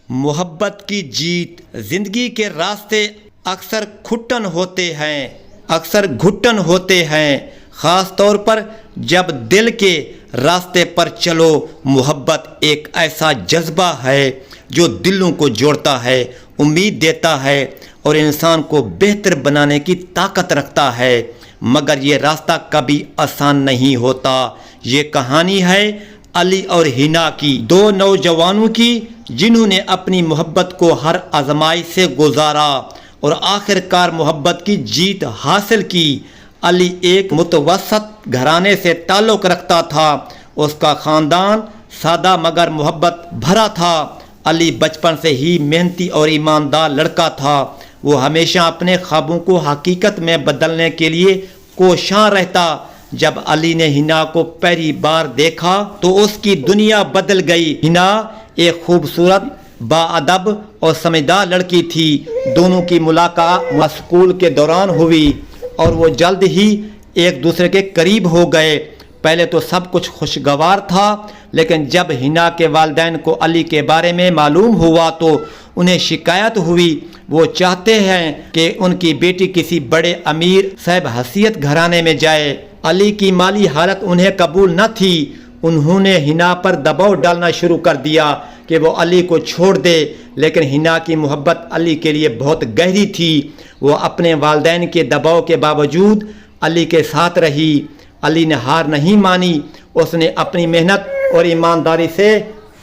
محبت کی جیت زندگی کے راستے اکثر گھٹن ہوتے ہیں خاص طور پر جب دل کے راستے پر چلو۔ محبت ایک ایسا جذبہ ہے جو دلوں کو جوڑتا ہے، امید دیتا ہے اور انسان کو بہتر بنانے کی طاقت رکھتا ہے، مگر یہ راستہ کبھی آسان نہیں ہوتا۔ یہ کہانی ہے علی اور حنا کی، دو نوجوانوں کی جنہوں نے اپنی محبت کو ہر آزمائش سے گزارا اور آخر کار محبت کی جیت حاصل کی۔ علی ایک متوسط گھرانے سے تعلق رکھتا تھا، اس کا خاندان سادہ مگر محبت بھرا تھا۔ علی بچپن سے ہی محنتی اور ایماندار لڑکا تھا، وہ ہمیشہ اپنے خوابوں کو حقیقت میں بدلنے کے لیے کوشاں رہتا۔ جب علی نے حنا کو پہلی بار دیکھا تو اس کی دنیا بدل گئی۔ حنا ایک خوبصورت، باادب اور سمجھدار لڑکی تھی۔ دونوں کی ملاقات اسکول کے دوران ہوئی اور وہ جلد ہی ایک دوسرے کے قریب ہو گئے۔ پہلے تو سب کچھ خوشگوار تھا، لیکن جب حنا کے والدین کو علی کے بارے میں معلوم ہوا تو انہیں شکایت ہوئی۔ وہ چاہتے ہیں کہ ان کی بیٹی کسی بڑے امیر صاحب حیثیت گھرانے میں جائے۔ علی کی مالی حالت انہیں قبول نہ تھی۔ انہوں نے حنا پر دباؤ ڈالنا شروع کر دیا کہ وہ علی کو چھوڑ دے، لیکن حنا کی محبت علی کے لیے بہت گہری تھی۔ وہ اپنے والدین کے دباؤ کے باوجود علی کے ساتھ رہی۔ علی نے ہار نہیں مانی، اس نے اپنی محنت اور ایمانداری سے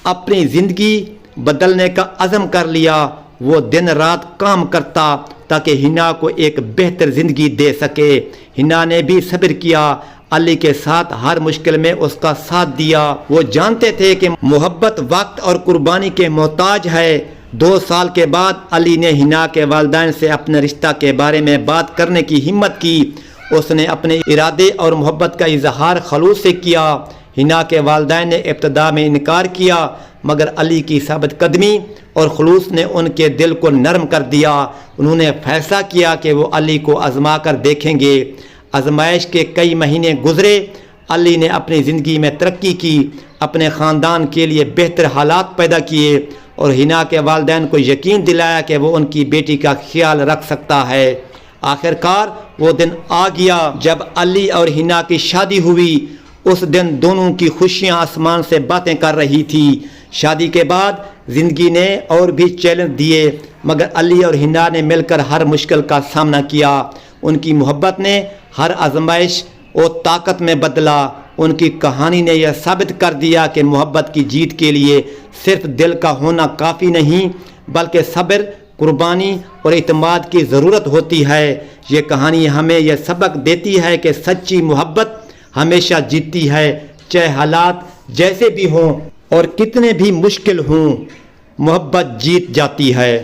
اپنی زندگی بدلنے کا عزم کر لیا۔ وہ دن رات کام کرتا تاکہ حنا کو ایک بہتر زندگی دے سکے۔ حنا نے بھی صبر کیا، علی کے ساتھ ہر مشکل میں اس کا ساتھ دیا۔ وہ جانتے تھے کہ محبت وقت اور قربانی کے محتاج ہے۔ 2 سال کے بعد علی نے حنا کے والدین سے اپنے رشتہ کے بارے میں بات کرنے کی ہمت کی۔ اس نے اپنے ارادے اور محبت کا اظہار خلوص سے کیا۔ حنا کے والدین نے ابتدا میں انکار کیا، مگر علی کی ثابت قدمی اور خلوص نے ان کے دل کو نرم کر دیا۔ انہوں نے فیصلہ کیا کہ وہ علی کو آزما کر دیکھیں گے۔ آزمائش کے کئی مہینے گزرے۔ علی نے اپنی زندگی میں ترقی کی، اپنے خاندان کے لیے بہتر حالات پیدا کیے اور حنا کے والدین کو یقین دلایا کہ وہ ان کی بیٹی کا خیال رکھ سکتا ہے۔ آخر کار وہ دن آ گیا جب علی اور حنا کی شادی ہوئی۔ اس دن دونوں کی خوشیاں آسمان سے باتیں کر رہی تھی۔ شادی کے بعد زندگی نے اور بھی چیلنج دیے، مگر علی اور حنا نے مل کر ہر مشکل کا سامنا کیا۔ ان کی محبت نے ہر آزمائش اور طاقت میں بدلا۔ ان کی کہانی نے یہ ثابت کر دیا کہ محبت کی جیت کے لیے صرف دل کا ہونا کافی نہیں، بلکہ صبر، قربانی اور اعتماد کی ضرورت ہوتی ہے۔ یہ کہانی ہمیں یہ سبق دیتی ہے کہ سچی محبت ہمیشہ جیتتی ہے، چاہے حالات جیسے بھی ہوں اور کتنے بھی مشکل ہوں، محبت جیت جاتی ہے۔